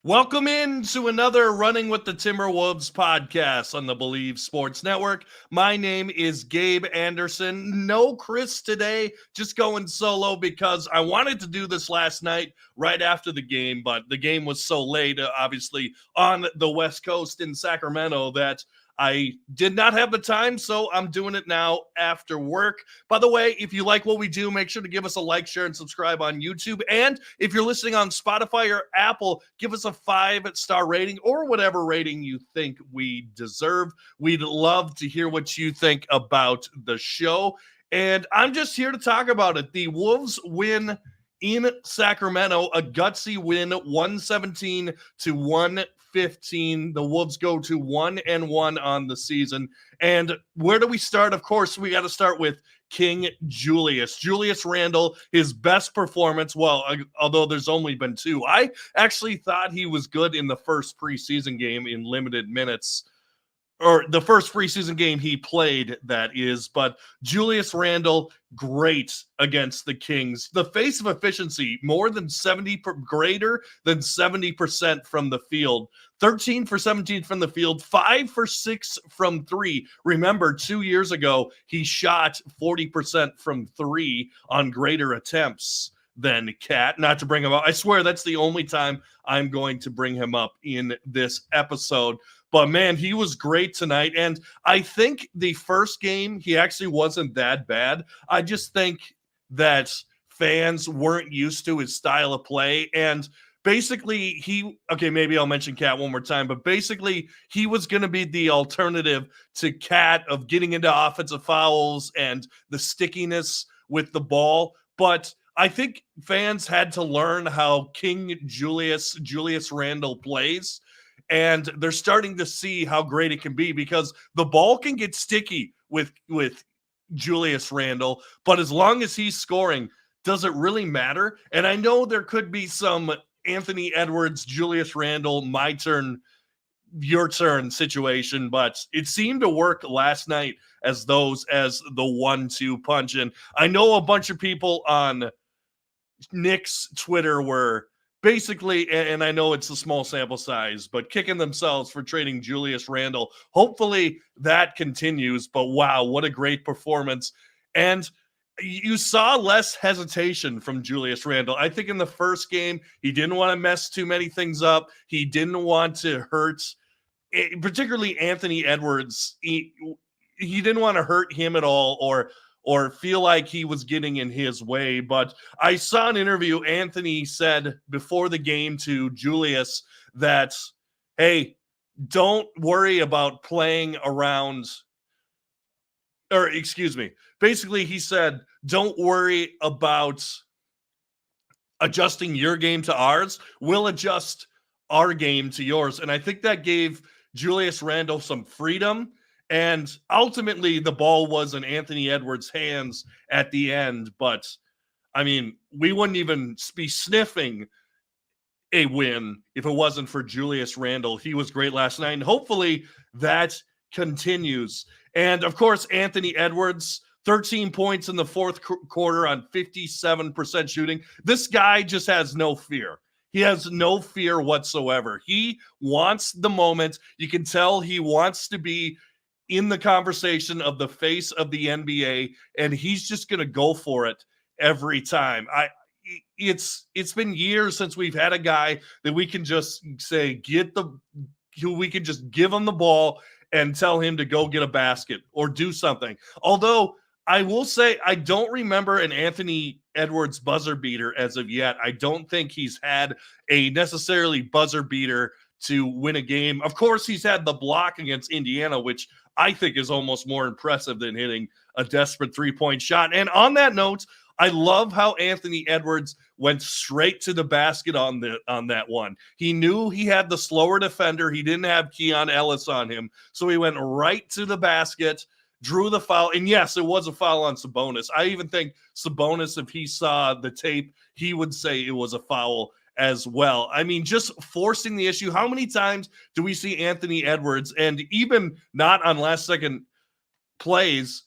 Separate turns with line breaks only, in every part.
Welcome in to another Running with the Timberwolves podcast on the Believe Sports Network. My name is Gabe Anderson. No Chris today, just going solo because I wanted to do this last night right after the game, but the game was so late, obviously, on the West Coast in Sacramento that I did not have the time, so I'm doing it now after work. By the way, if you like what we do, make sure to give us a like, share, and subscribe on YouTube. And if you're listening on Spotify or Apple, give us a 5-star rating or whatever rating you think we deserve. We'd love to hear what you think about the show. And I'm just here to talk about it. The Wolves win in Sacramento, a gutsy win, 117-115. The Wolves go to 1-1 on the season. And where do we start? Of course, we got to start with King Julius Randle, his best performance. Well, although there's only been two. I actually thought he was good in the first preseason game in limited minutes, or the first preseason game he played, that is. But Julius Randle, great against the Kings. The face of efficiency, greater than 70% from the field. 13 for 17 from the field, 5 for 6 from 3. Remember, 2 years ago, he shot 40% from 3 on greater attempts than Cat. Not to bring him up. I swear that's the only time I'm going to bring him up in this episode. But, man, he was great tonight. And I think the first game, he actually wasn't that bad. I just think that fans weren't used to his style of play. And basically, maybe I'll mention Cat one more time, but basically, he was going to be the alternative to Cat of getting into offensive fouls and the stickiness with the ball. But I think fans had to learn how King Julius Randle plays. And they're starting to see how great it can be because the ball can get sticky with Julius Randle, but as long as he's scoring, does it really matter? And I know there could be some Anthony Edwards, Julius Randle, my turn, your turn situation, but it seemed to work last night as the 1-2 punch. And I know a bunch of people on Nick's Twitter were basically, and I know it's a small sample size, but kicking themselves for trading Julius Randle. Hopefully that continues, but wow, what a great performance. And you saw less hesitation from Julius Randle. I think in the first game, he didn't want to mess too many things up. He didn't want to hurt, particularly Anthony Edwards. He didn't want to hurt him at all or feel like he was getting in his way. But I saw an interview. Anthony said before the game to Julius that, hey, don't worry about playing around, or excuse me. Basically, he said, don't worry about adjusting your game to ours. We'll adjust our game to yours. And I think that gave Julius Randle some freedom. And ultimately, the ball was in Anthony Edwards' hands at the end. But, I mean, we wouldn't even be sniffing a win if it wasn't for Julius Randle. He was great last night. And hopefully that continues. And, of course, Anthony Edwards, 13 points in the fourth quarter on 57% shooting. This guy just has no fear. He has no fear whatsoever. He wants the moment. You can tell he wants to be in the conversation of the face of the NBA, and he's just going to go for it every time. It's been years since we've had a guy that we can just say, we can just give him the ball and tell him to go get a basket or do something. Although I will say I don't remember an Anthony Edwards buzzer beater as of yet. I don't think he's had a necessarily buzzer beater to win a game. Of course, he's had the block against Indiana, which I think is almost more impressive than hitting a desperate three-point shot. And on that note, I love how Anthony Edwards went straight to the basket on that one. He knew he had the slower defender. He didn't have Keon Ellis on him. So he went right to the basket, drew the foul. And yes, it was a foul on Sabonis. I even think Sabonis, if he saw the tape, he would say it was a foul as well. I mean, just forcing the issue. How many times do we see Anthony Edwards, and even not on last second plays,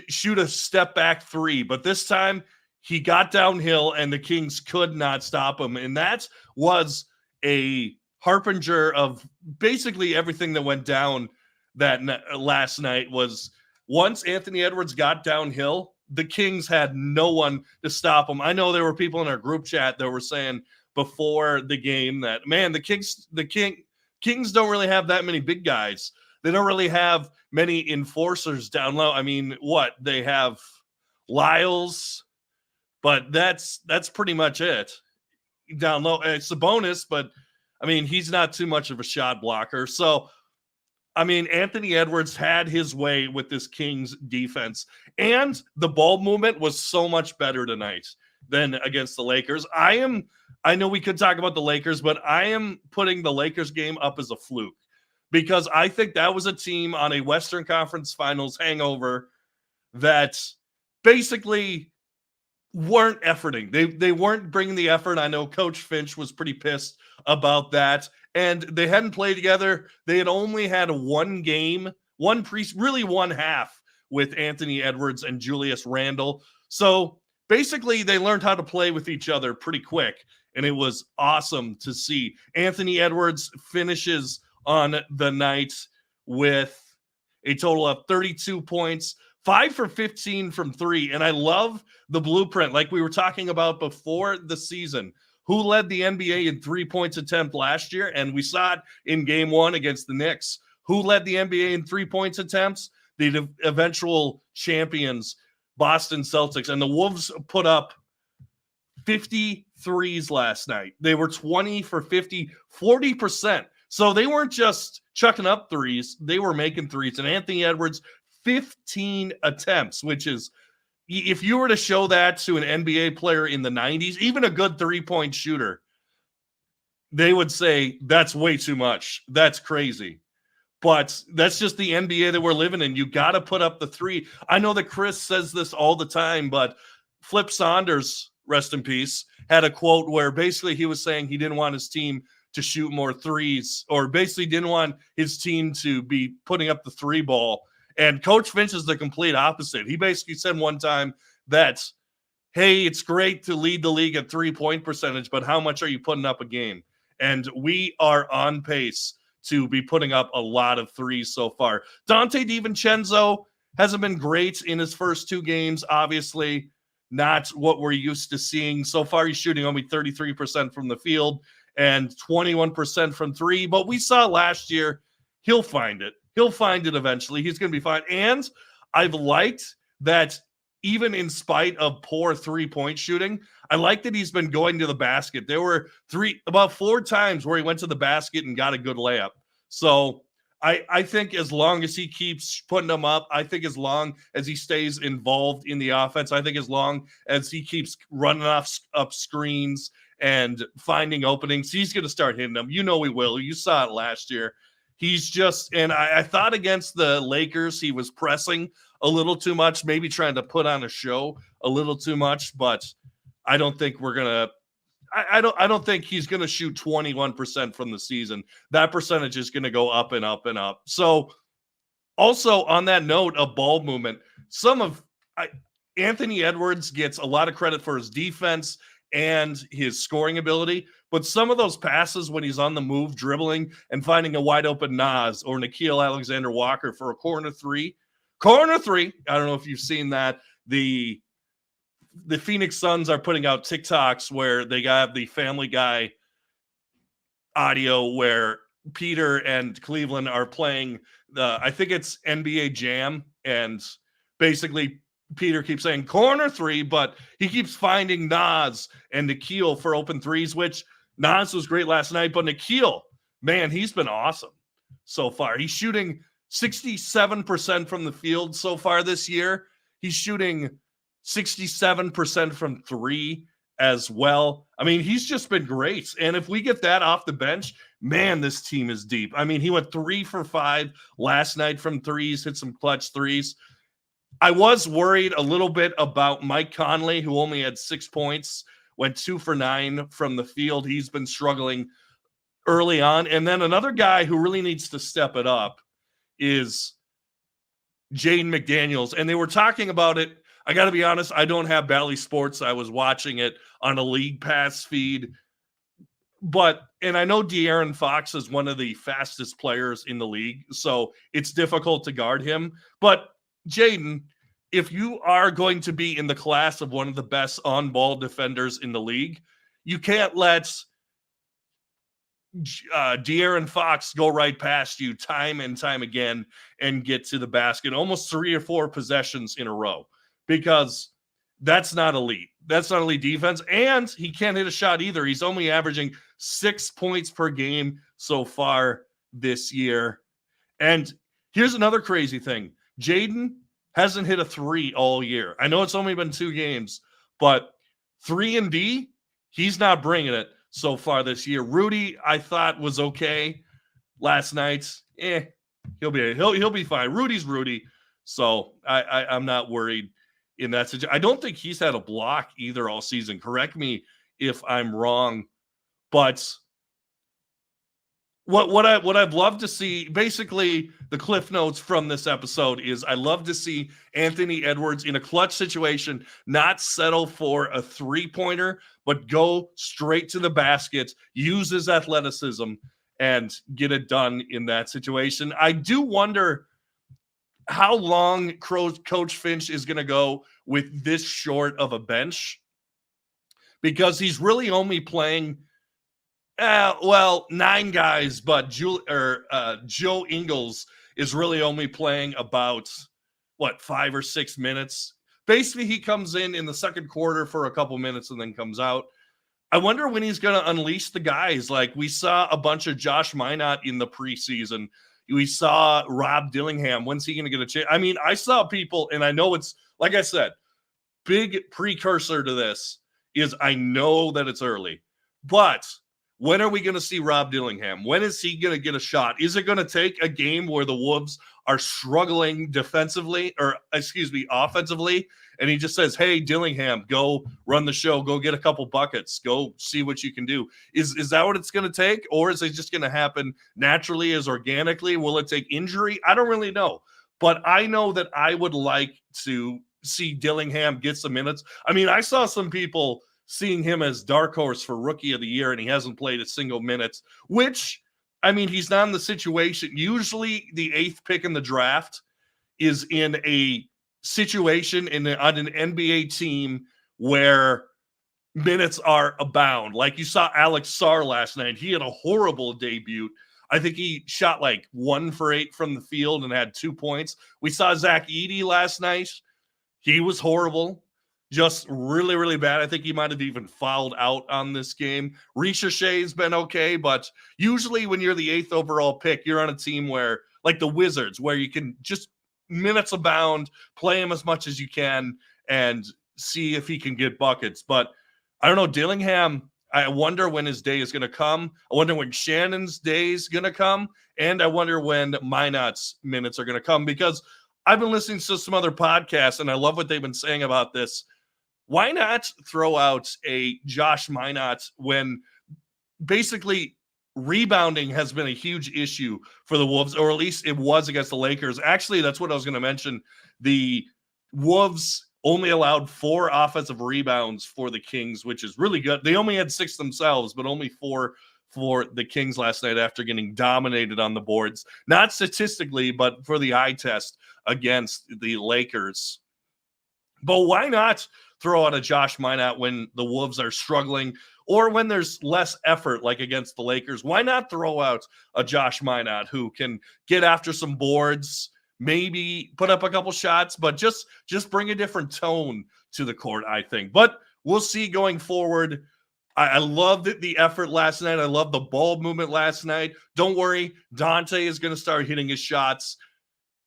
shoot a step back three? But this time he got downhill and the Kings could not stop him. And that was a harbinger of basically everything that went down that last night. Was once Anthony Edwards got downhill, the Kings had no one to stop him. I know there were people in our group chat that were saying before the game that, man, the Kings don't really have that many big guys. They don't really have many enforcers down low. I mean, what? They have Lyles, but that's pretty much it down low. It's a bonus, but I mean, he's not too much of a shot blocker. So, I mean, Anthony Edwards had his way with this Kings defense, and the ball movement was so much better tonight than against the Lakers. I know we could talk about the Lakers, but I am putting the Lakers game up as a fluke because I think that was a team on a Western Conference Finals hangover that basically weren't efforting. They weren't bringing the effort. I know Coach Finch was pretty pissed about that, and they hadn't played together. They had only had one game, one half with Anthony Edwards and Julius Randle. So basically they learned how to play with each other pretty quick, and it was awesome to see. Anthony Edwards finishes on the night with a total of 32 points, 5 for 15 from 3. And I love the blueprint, like we were talking about before the season. Who led the NBA in 3-point attempt last year? And we saw it in game 1 against the Knicks. Who led the NBA in 3-point attempts? The eventual champions, Boston Celtics. And the Wolves put up 53s last night. They were 20 for 50, 40%. So they weren't just chucking up threes. They were making threes. And Anthony Edwards, 15 attempts, which is, if you were to show that to an NBA player in the 90s, even a good 3-point shooter, they would say, that's way too much. That's crazy. But that's just the NBA that we're living in. You got to put up the three. I know that Chris says this all the time, but Flip Saunders, rest in peace, had a quote where basically he was saying he didn't want his team to shoot more threes, or basically didn't want his team to be putting up the three ball. And Coach Finch is the complete opposite. He basically said one time that, hey, it's great to lead the league at 3-point percentage, but how much are you putting up a game? And we are on pace to be putting up a lot of threes so far. Dante DiVincenzo hasn't been great in his first 2 games, obviously not what we're used to seeing. So far, he's shooting only 33% from the field and 21% from 3. But we saw last year, he'll find it. He'll find it eventually. He's going to be fine. And I've liked that even in spite of poor 3-point shooting, I like that he's been going to the basket. There were about 4 times where he went to the basket and got a good layup. So I think as long as he keeps putting them up, I think as long as he stays involved in the offense, I think as long as he keeps running up screens and finding openings, he's going to start hitting them. You know he will. You saw it last year. He's just, and I thought against the Lakers, he was pressing a little too much, maybe trying to put on a show a little too much, but I don't think we're going to, I don't think he's going to shoot 21% from the season. That percentage is going to go up and up and up. So also on that note of ball movement, Anthony Edwards gets a lot of credit for his defense and his scoring ability, but some of those passes when he's on the move, dribbling and finding a wide open Nas or Nickeil Alexander-Walker for a corner three. I don't know if you've seen that. The Phoenix Suns are putting out TikToks where they got the Family Guy audio where Peter and Cleveland are playing I think it's NBA Jam, and basically Peter keeps saying corner 3, but he keeps finding Nas and Nickeil for open threes, which Nas was great last night, but Nickeil, man, he's been awesome so far. He's shooting 67% from the field so far this year. He's shooting 67% from 3 as well. I mean, he's just been great. And if we get that off the bench, man, this team is deep. I mean, he went 3 for 5 last night from threes, hit some clutch threes. I was worried a little bit about Mike Conley, who only had 6 points, went 2 for 9 from the field. He's been struggling early on. And then another guy who really needs to step it up is Jaden McDaniels. And they were talking about it I got to be honest, I don't have Bally Sports. I was watching it on a League Pass feed. And I know De'Aaron Fox is one of the fastest players in the league, so it's difficult to guard him. But Jaden, if you are going to be in the class of one of the best on-ball defenders in the league, you can't let De'Aaron Fox go right past you time and time again and get to the basket almost 3 or 4 possessions in a row, because that's not elite. That's not elite defense. And he can't hit a shot either. He's only averaging 6 points per game so far this year. And here's another crazy thing. Jaden hasn't hit a 3 all year. I know it's only been 2 games, but 3 and D, he's not bringing it so far this year. Rudy, I thought, was okay last night. He'll be fine. Rudy's Rudy, so I'm not worried in that situation. I don't think he's had a block either all season. Correct me if I'm wrong, but what I'd love to see, basically the cliff notes from this episode, is I love to see Anthony Edwards in a clutch situation not settle for a 3-pointer, but go straight to the basket, use his athleticism, and get it done in that situation. I do wonder how long Coach Finch is going to go with this short of a bench, because he's really only playing 9 guys, but Joe Ingles is really only playing about 5 or 6 minutes. Basically, he comes in the second quarter for a couple minutes and then comes out. I wonder when he's going to unleash the guys. Like, we saw a bunch of Josh Minott in the preseason. We saw Rob Dillingham. When's he going to get a chance? I mean, I saw people, and I know it's, like I said, big precursor to this is I know that it's early, but when are we going to see Rob Dillingham? When is he going to get a shot? Is it going to take a game where the Wolves are struggling offensively, and he just says, hey, Dillingham, go run the show, go get a couple buckets, go see what you can do? Is that what it's going to take, or is it just going to happen naturally, as organically? Will it take injury? I don't really know, but I know that I would like to see Dillingham get some minutes. I mean, I saw some people seeing him as dark horse for rookie of the year, and he hasn't played a single minute, which, I mean, he's not in the situation. Usually the 8th pick in the draft is in a situation on an NBA team where minutes are abound. Like you saw Alex Sarr last night. He had a horrible debut. I think he shot 1 for 8 from the field and had 2 points. We saw Zach Edey last night. He was horrible. Just really, really bad. I think he might have even fouled out on this game. Ricochet's been okay, but usually when you're the 8th overall pick, you're on a team where, like the Wizards, where you can just minutes abound, play him as much as you can, and see if he can get buckets. But I don't know, Dillingham, I wonder when his day is going to come. I wonder when Shannon's day is going to come, and I wonder when Minott's minutes are going to come, because I've been listening to some other podcasts, and I love what they've been saying about this. Why not throw out a Josh Minott when basically rebounding has been a huge issue for the Wolves, or at least it was against the Lakers? Actually, that's what I was going to mention. The Wolves only allowed 4 offensive rebounds for the Kings, which is really good. They only had 6 themselves, but only 4 for the Kings last night after getting dominated on the boards. Not statistically, but for the eye test against the Lakers. But why not throw out a Josh Minott when the Wolves are struggling, or when there's less effort, like against the Lakers? Why not throw out a Josh Minott who can get after some boards, maybe put up a couple shots, but just bring a different tone to the court, I think. But we'll see going forward. I loved the effort last night. I loved the ball movement last night. Don't worry, Dante is going to start hitting his shots.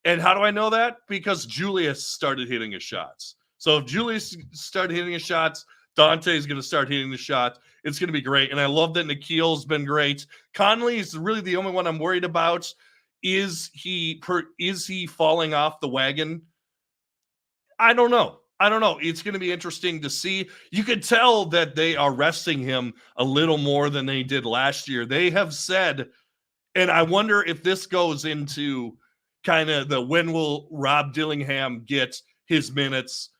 And how do I know that? Because Julius started hitting his shots. So if Julius started hitting his shots, Dante is going to start hitting the shot. It's going to be great. And I love that Nikhil's been great. Conley is really the only one I'm worried about. Is he falling off the wagon? I don't know. It's going to be interesting to see. You could tell that they are resting him a little more than they did last year. They have said, and I wonder if this goes into kind of the when will Rob Dillingham get his minutes.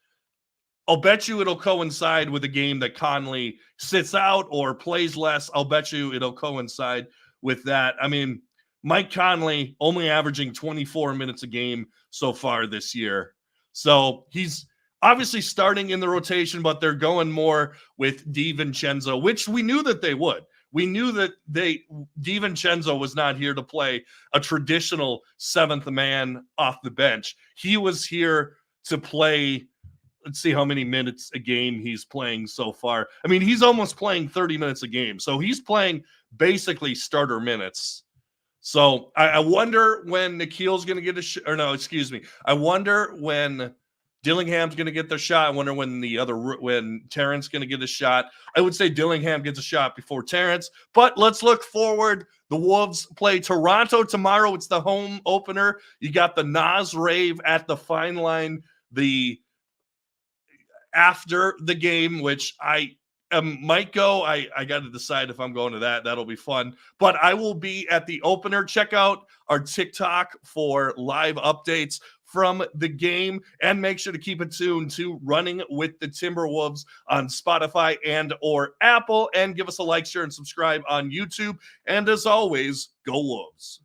I'll bet you it'll coincide with a game that Conley sits out or plays less. I'll bet you it'll coincide with that. I mean, Mike Conley only averaging 24 minutes a game so far this year. So he's obviously starting in the rotation, but they're going more with DiVincenzo, which we knew that they would. We knew that DiVincenzo was not here to play a traditional seventh man off the bench. He was here to play. Let's see how many minutes a game he's playing so far. I mean, he's almost playing 30 minutes a game. So he's playing basically starter minutes. So I wonder when Nikhil's going to get I wonder when Dillingham's going to get the shot. I wonder when Terrence going to get a shot. I would say Dillingham gets a shot before Terrence. But let's look forward. The Wolves play Toronto tomorrow. It's the home opener. You got the Nas rave at the Fine Line after the game, which I might go. I got to decide if I'm going to that. That'll be fun. But I will be at the opener. Check out our TikTok for live updates from the game, and make sure to keep it tuned to Running with the Timberwolves on Spotify and or Apple, and give us a like, share, and subscribe on YouTube. And as always, go Wolves.